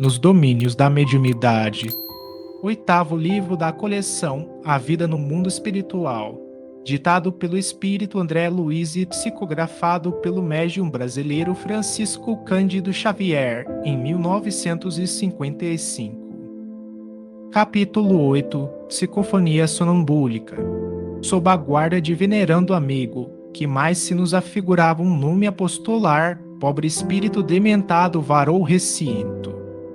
nos domínios da mediunidade. Oitavo livro da coleção A Vida no Mundo Espiritual, ditado pelo espírito André Luiz e psicografado pelo médium brasileiro Francisco Cândido Xavier, em 1955. Capítulo 8. Psicofonia sonambúlica. Sob a guarda de venerando amigo, que mais se nos afigurava um nome apostolar, pobre espírito dementado varou o recinto.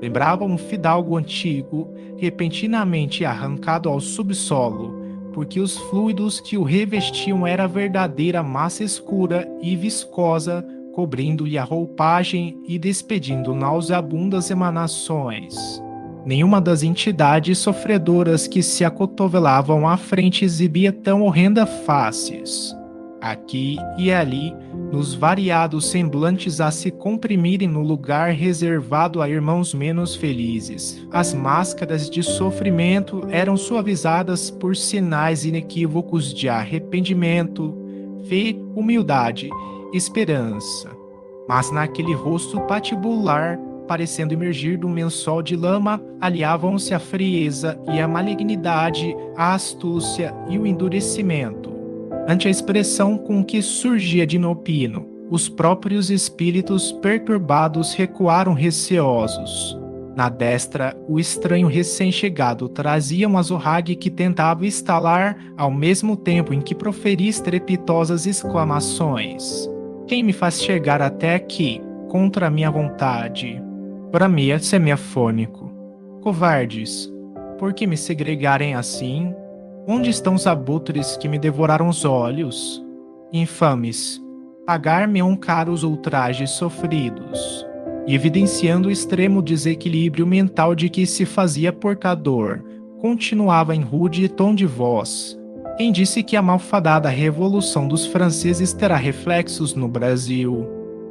Lembrava um fidalgo antigo, repentinamente arrancado ao subsolo, porque os fluidos que o revestiam era verdadeira massa escura e viscosa, cobrindo-lhe a roupagem e despedindo nauseabundas emanações. Nenhuma das entidades sofredoras que se acotovelavam à frente exibia tão horrenda faces. Aqui e ali, nos variados semblantes a se comprimirem no lugar reservado a irmãos menos felizes, as máscaras de sofrimento eram suavizadas por sinais inequívocos de arrependimento, fé, humildade, esperança. Mas naquele rosto patibular, parecendo emergir de um lençol de lama, aliavam-se a frieza e a malignidade, a astúcia e o endurecimento. Ante a expressão com que surgia de inopino, os próprios espíritos perturbados recuaram receosos. Na destra, o estranho recém-chegado trazia um azorrague que tentava estalar ao mesmo tempo em que proferia estrepitosas exclamações. Quem me faz chegar até aqui, contra a minha vontade? Bramia semiafônico. Covardes, por que me segregarem assim? Onde estão os abutres que me devoraram os olhos? Infames, pagar-me-ão caros ultrajes sofridos, e evidenciando o extremo desequilíbrio mental de que se fazia portador, continuava em rude tom de voz. Quem disse que a malfadada Revolução dos Franceses terá reflexos no Brasil?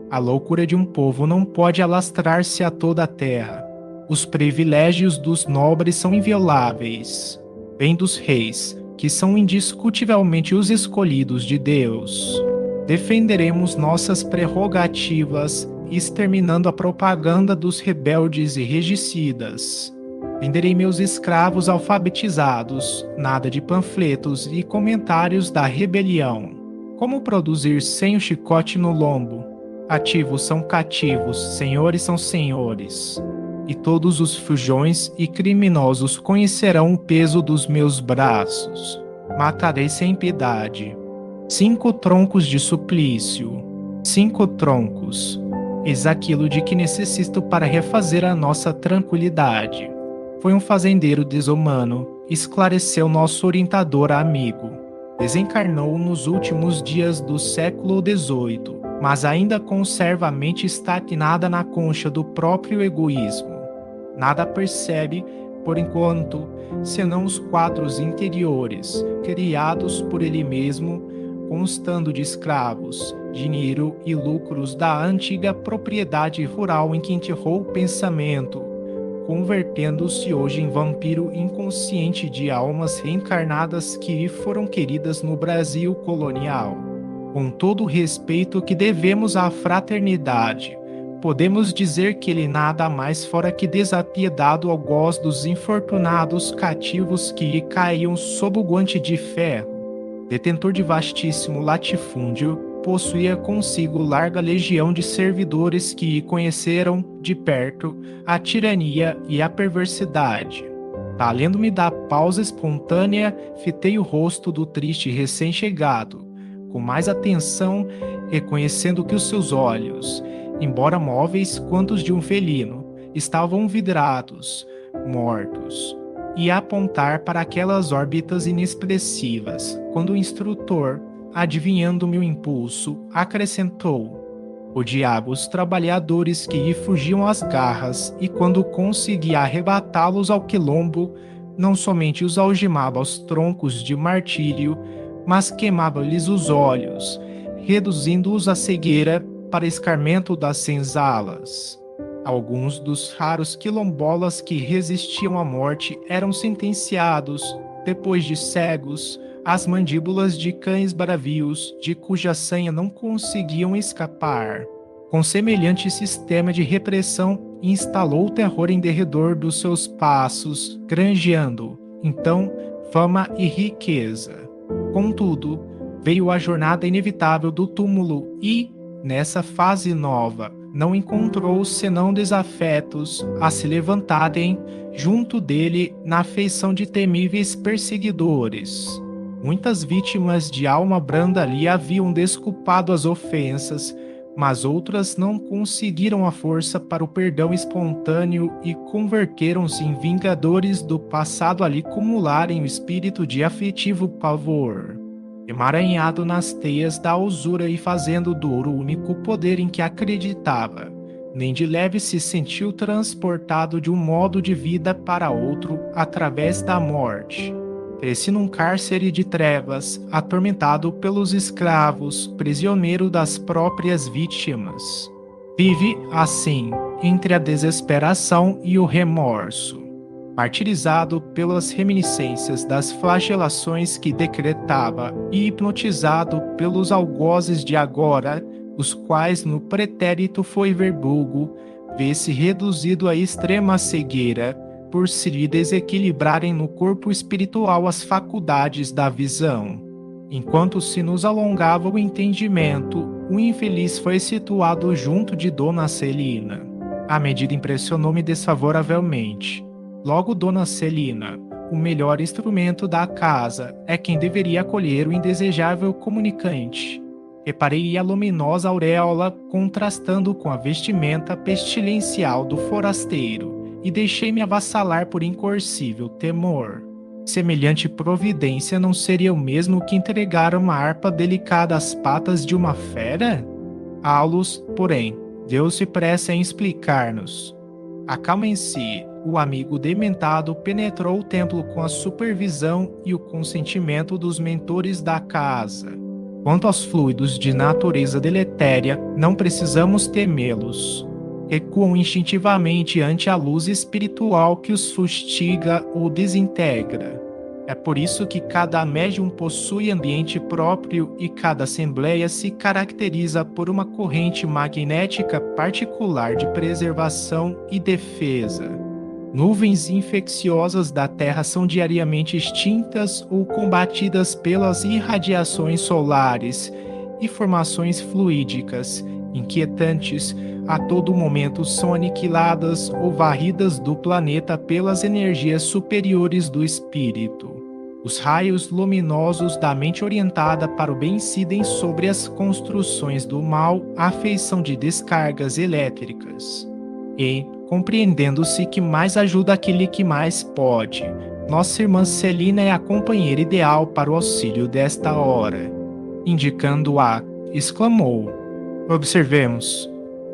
A loucura de um povo não pode alastrar-se a toda a terra. Os privilégios dos nobres são invioláveis. Vem dos reis, que são indiscutivelmente os escolhidos de Deus. Defenderemos nossas prerrogativas, exterminando a propaganda dos rebeldes e regicidas. Venderei meus escravos alfabetizados, nada de panfletos e comentários da rebelião. Como produzir sem o chicote no lombo? Ativos são cativos, senhores são senhores. E todos os fujões e criminosos conhecerão o peso dos meus braços. Matarei sem piedade. 5 troncos de suplício. 5 troncos. Eis aquilo de que necessito para refazer a nossa tranquilidade. Foi um fazendeiro desumano, esclareceu nosso orientador amigo. Desencarnou nos últimos dias do século XVIII, mas ainda conserva a mente estagnada na concha do próprio egoísmo. Nada percebe, por enquanto, senão os quadros interiores, criados por ele mesmo, constando de escravos, dinheiro e lucros da antiga propriedade rural em que enterrou o pensamento, convertendo-se hoje em vampiro inconsciente de almas reencarnadas que foram queridas no Brasil colonial. Com todo o respeito que devemos à fraternidade, podemos dizer que ele nada mais fora que desapiedado algoz dos infortunados cativos que lhe caíam sob o guante de ferro. Detentor de vastíssimo latifúndio, possuía consigo larga legião de servidores que conheceram, de perto, a tirania e a perversidade. Valendo-me da pausa espontânea, fitei o rosto do triste recém-chegado, com mais atenção, reconhecendo que os seus olhos, embora móveis quanto os de um felino, estavam vidrados, mortos, e a apontar para aquelas órbitas inexpressivas, quando o instrutor, adivinhando meu impulso, acrescentou: odiava os trabalhadores que lhe fugiam às garras, e quando conseguia arrebatá-los ao quilombo, não somente os algemava aos troncos de martírio, mas queimava-lhes os olhos, reduzindo-os à cegueira para escarmento das senzalas. Alguns dos raros quilombolas que resistiam à morte eram sentenciados, depois de cegos, às mandíbulas de cães bravios, de cuja sanha não conseguiam escapar. Com semelhante sistema de repressão, e instalou terror em derredor dos seus passos, granjeando, então, fama e riqueza. Contudo, veio a jornada inevitável do túmulo e, nessa fase nova, não encontrou senão desafetos a se levantarem junto dele na feição de temíveis perseguidores. Muitas vítimas de alma branda lhe haviam desculpado as ofensas, mas outras não conseguiram a força para o perdão espontâneo e converteram-se em vingadores do passado a lhe acumularem o espírito de afetivo pavor. Emaranhado nas teias da usura e fazendo duro o único poder em que acreditava, nem de leve se sentiu transportado de um modo de vida para outro através da morte. Cresci num cárcere de trevas, atormentado pelos escravos, prisioneiro das próprias vítimas. Vive, assim, entre a desesperação e o remorso, martirizado pelas reminiscências das flagelações que decretava e hipnotizado pelos algozes de agora, os quais no pretérito foi verdugo, vê-se reduzido à extrema cegueira, por se lhe desequilibrarem no corpo espiritual as faculdades da visão. Enquanto se nos alongava o entendimento, o infeliz foi situado junto de Dona Celina. A medida impressionou-me desfavoravelmente. Logo, Dona Celina, o melhor instrumento da casa, é quem deveria acolher o indesejável comunicante. Reparei a luminosa auréola contrastando com a vestimenta pestilencial do forasteiro, e deixei-me avassalar por incoercível temor. Semelhante providência não seria o mesmo que entregar uma harpa delicada às patas de uma fera? Aulus, porém, deu-se pressa em explicar-nos. Acalmem-se, o amigo dementado penetrou o templo com a supervisão e o consentimento dos mentores da casa. Quanto aos fluidos de natureza deletéria, não precisamos temê-los. Recuam instintivamente ante a luz espiritual que os fustiga ou desintegra. É por isso que cada médium possui ambiente próprio e cada assembleia se caracteriza por uma corrente magnética particular de preservação e defesa. Nuvens infecciosas da Terra são diariamente extintas ou combatidas pelas irradiações solares e formações fluídicas, inquietantes, a todo momento são aniquiladas ou varridas do planeta pelas energias superiores do espírito. Os raios luminosos da mente orientada para o bem incidem sobre as construções do mal à feição de descargas elétricas. E, compreendendo-se que mais ajuda aquele que mais pode, nossa irmã Celina é a companheira ideal para o auxílio desta hora. Indicando-a, exclamou: observemos.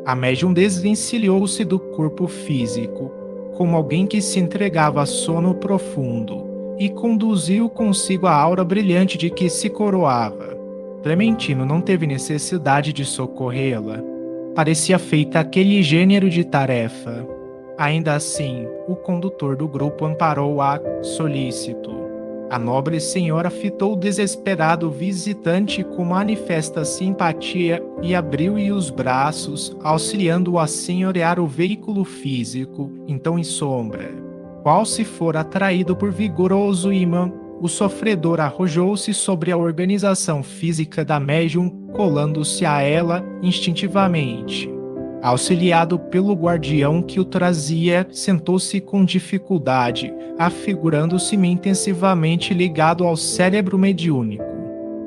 A médium desvencilhou-se do corpo físico, como alguém que se entregava a sono profundo, e conduziu consigo a aura brilhante de que se coroava. Clementino não teve necessidade de socorrê-la. Parecia feita aquele gênero de tarefa. Ainda assim, o condutor do grupo amparou-a solícito. A nobre senhora fitou o desesperado visitante com manifesta simpatia e abriu-lhe os braços, auxiliando-o a senhorear o veículo físico, então em sombra. Qual se for atraído por vigoroso ímã, o sofredor arrojou-se sobre a organização física da médium, colando-se a ela instintivamente. Auxiliado pelo guardião que o trazia, sentou-se com dificuldade, afigurando-se-me intensivamente ligado ao cérebro mediúnico.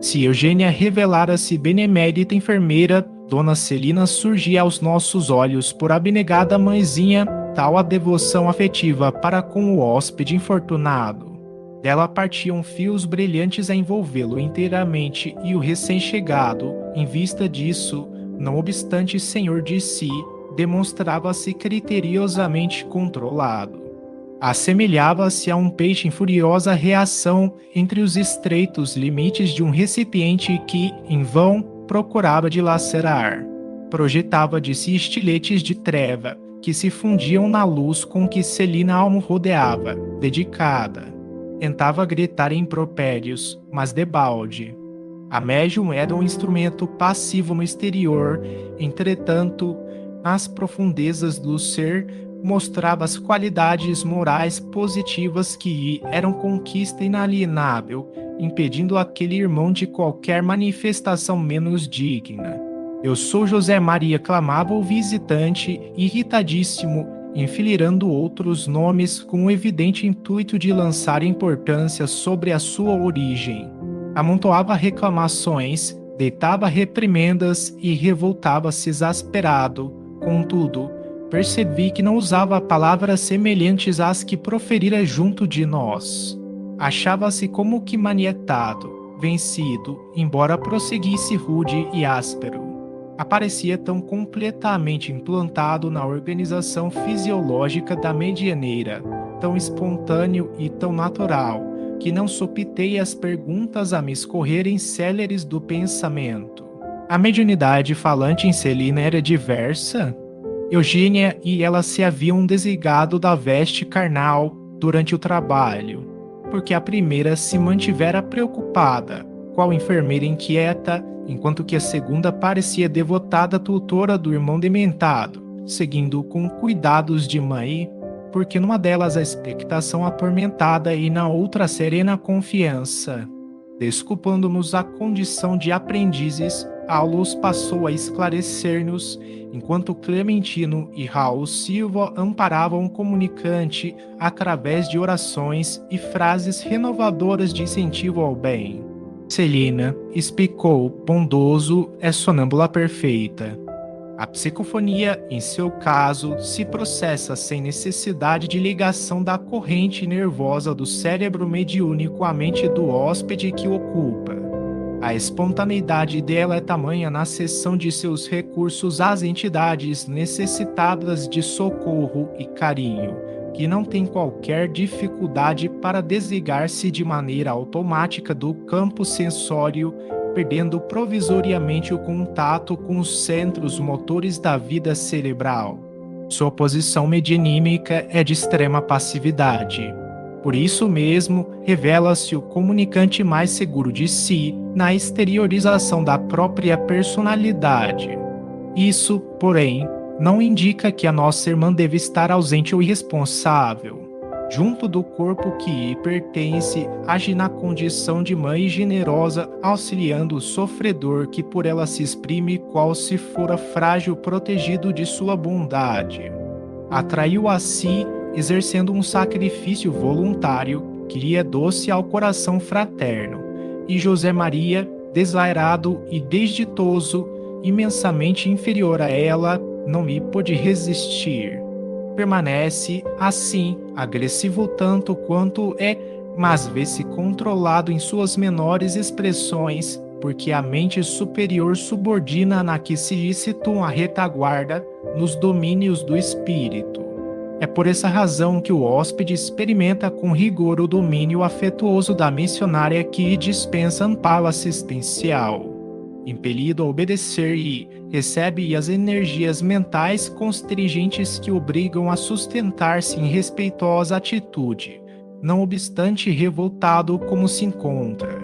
Se Eugênia revelara-se benemérita enfermeira, Dona Celina surgia aos nossos olhos por abnegada mãezinha, tal a devoção afetiva para com o hóspede infortunado. Dela partiam fios brilhantes a envolvê-lo inteiramente e o recém-chegado, em vista disso, não obstante senhor de si, demonstrava-se criteriosamente controlado. Assemelhava-se a um peixe em furiosa reação entre os estreitos limites de um recipiente que, em vão, procurava dilacerar. Projetava de si estiletes de treva, que se fundiam na luz com que Celina almo rodeava, dedicada. Tentava gritar em impropérios, mas debalde. A médium era um instrumento passivo no exterior, entretanto, nas profundezas do ser, mostrava as qualidades morais positivas que eram conquista inalienável, impedindo aquele irmão de qualquer manifestação menos digna. Eu sou José Maria, clamava o visitante, irritadíssimo, enfileirando outros nomes com o evidente intuito de lançar importância sobre a sua origem. Amontoava reclamações, deitava reprimendas e revoltava-se exasperado. Contudo, percebi que não usava palavras semelhantes às que proferira junto de nós. Achava-se como que manietado, vencido, embora prosseguisse rude e áspero. Aparecia tão completamente implantado na organização fisiológica da medianeira, tão espontâneo e tão natural, que não sopitei as perguntas a me escorrerem céleres do pensamento. A mediunidade falante em Celina era diversa? Eugênia e ela se haviam desligado da veste carnal durante o trabalho, porque a primeira se mantivera preocupada, qual enfermeira inquieta, enquanto que a segunda parecia devotada tutora do irmão dementado, seguindo com cuidados de mãe, porque numa delas a expectação atormentada e na outra a serena confiança. Desculpando-nos a condição de aprendizes, a luz passou a esclarecer-nos, enquanto Clementino e Raul Silva amparavam o comunicante através de orações e frases renovadoras de incentivo ao bem. Celina, explicou, bondoso, é sonâmbula perfeita. A psicofonia, em seu caso, se processa sem necessidade de ligação da corrente nervosa do cérebro mediúnico à mente do hóspede que ocupa. A espontaneidade dela é tamanha na cessão de seus recursos às entidades necessitadas de socorro e carinho, que não tem qualquer dificuldade para desligar-se de maneira automática do campo sensório, perdendo provisoriamente o contato com os centros motores da vida cerebral. Sua posição medianímica é de extrema passividade. Por isso mesmo, revela-se o comunicante mais seguro de si na exteriorização da própria personalidade. Isso, porém, não indica que a nossa irmã deve estar ausente ou irresponsável. Junto do corpo que lhe pertence, age na condição de mãe generosa, auxiliando o sofredor que por ela se exprime qual se fora frágil protegido de sua bondade. Atraiu a si, exercendo um sacrifício voluntário, que lhe é doce ao coração fraterno, e José Maria, deslairado e desditoso, imensamente inferior a ela, não lhe pôde resistir. Permanece, assim, agressivo tanto quanto é, mas vê-se controlado em suas menores expressões, porque a mente superior subordina na que se lhe situa a retaguarda nos domínios do espírito. É por essa razão que o hóspede experimenta com rigor o domínio afetuoso da missionária que lhe dispensa amparo assistencial. Impelido a obedecer e recebe as energias mentais constringentes que obrigam a sustentar-se em respeitosa atitude, não obstante revoltado como se encontra.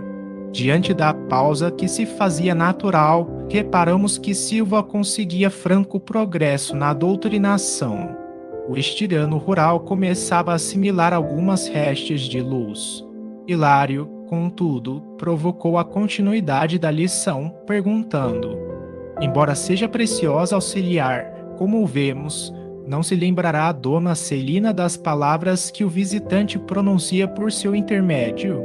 Diante da pausa que se fazia natural, reparamos que Silva conseguia franco progresso na doutrinação. O estirano rural começava a assimilar algumas restes de luz. Hilário, contudo, provocou a continuidade da lição, perguntando: embora seja preciosa auxiliar, como vemos, não se lembrará a dona Celina das palavras que o visitante pronuncia por seu intermédio?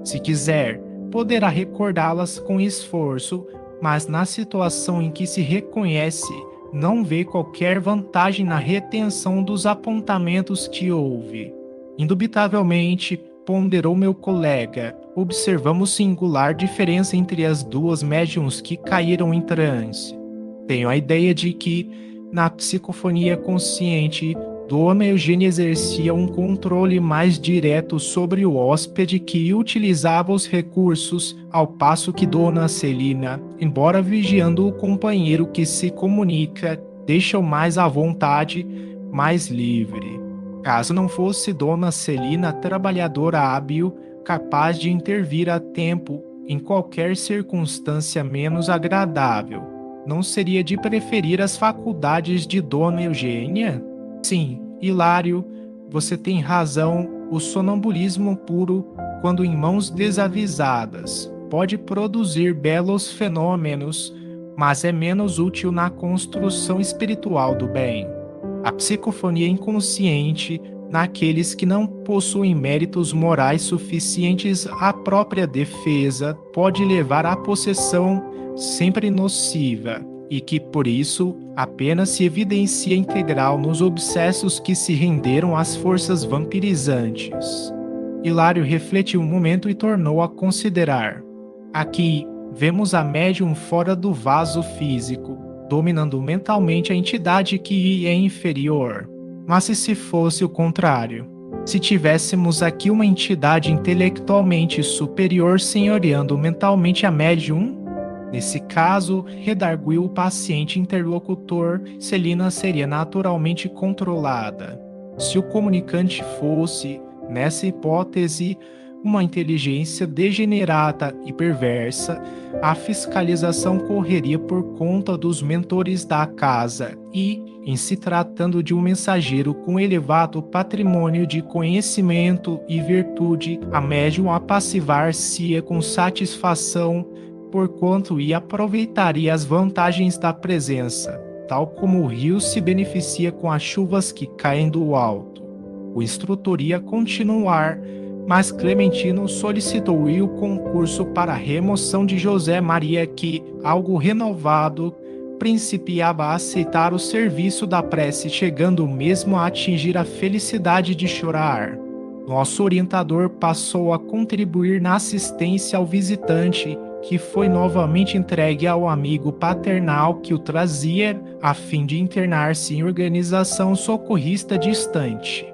Se quiser, poderá recordá-las com esforço, mas na situação em que se reconhece, não vê qualquer vantagem na retenção dos apontamentos que houve. Indubitavelmente, ponderou meu colega, observamos singular diferença entre as duas médiums que caíram em transe. Tenho a ideia de que, na psicofonia consciente, Dona Eugênia exercia um controle mais direto sobre o hóspede que utilizava os recursos, ao passo que Dona Celina, embora vigiando o companheiro que se comunica, deixa-o mais à vontade, mais livre. Caso não fosse Dona Celina trabalhadora hábil, capaz de intervir a tempo em qualquer circunstância menos agradável, não seria de preferir as faculdades de Dona Eugênia? Sim, Hilário, você tem razão. O sonambulismo puro, quando em mãos desavisadas, pode produzir belos fenômenos, mas é menos útil na construção espiritual do bem. A psicofonia inconsciente, naqueles que não possuem méritos morais suficientes à própria defesa, pode levar à possessão sempre nociva, e que, por isso, apenas se evidencia integral nos obsessos que se renderam às forças vampirizantes. Hilário refletiu um momento e tornou a considerar. Aqui, vemos a médium fora do vaso físico, dominando mentalmente a entidade que lhe é inferior. Mas e se fosse o contrário? Se tivéssemos aqui uma entidade intelectualmente superior senhoreando mentalmente a médium? Nesse caso, redarguiu o paciente interlocutor, Celina seria naturalmente controlada. Se o comunicante fosse, nessa hipótese, uma inteligência degenerada e perversa, a fiscalização correria por conta dos mentores da casa e, em se tratando de um mensageiro com elevado patrimônio de conhecimento e virtude, a médium apassivar-se-ia com satisfação, porquanto ia aproveitaria as vantagens da presença, tal como o rio se beneficia com as chuvas que caem do alto. O instrutor ia continuar, mas Clementino solicitou o concurso para a remoção de José Maria que, algo renovado, principiava a aceitar o serviço da prece, chegando mesmo a atingir a felicidade de chorar. Nosso orientador passou a contribuir na assistência ao visitante, que foi novamente entregue ao amigo paternal que o trazia a fim de internar-se em organização socorrista distante.